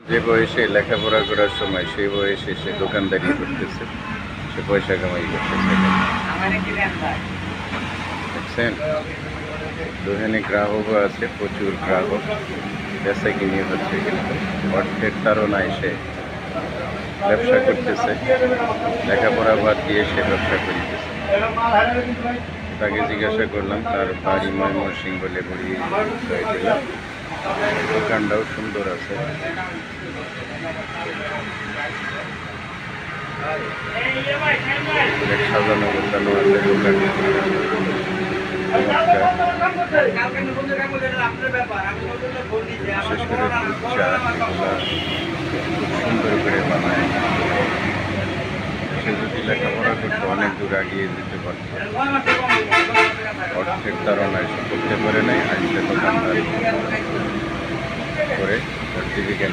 যে বয়সে লেখাপড়া করার সময় সেই বয়সে সে দোকানদারি করতেছে, সে পয়সা কামাই করতেছে। দেখছেন, দোকানে গ্রাহকও আছে, প্রচুর গ্রাহক, বেচা কিনে হচ্ছে, কিন্তু অর্থের তাড়নায় সে ব্যবসা করতেছে। লেখাপড়া বাদ দিয়ে সে ব্যবসা করতেছে। তাকে জিজ্ঞাসা করলাম, তার বাড়ি ময়মনসিংহ বলে ঘুরিয়ে দিলাম। দোকানটাও সুন্দর আছে। সাজানো গোছানো আছে দোকান। বিশেষ করে দুধ চা এগুলা খুব সুন্দর করে বানায়। সে যদি লেখাপড়া করতে অনেক দূর এগিয়ে যেতে পারত, অর্থের তাড়নায় সে করতে পারে নাই, আইসে দোকানদার করে সার্টিফিকেট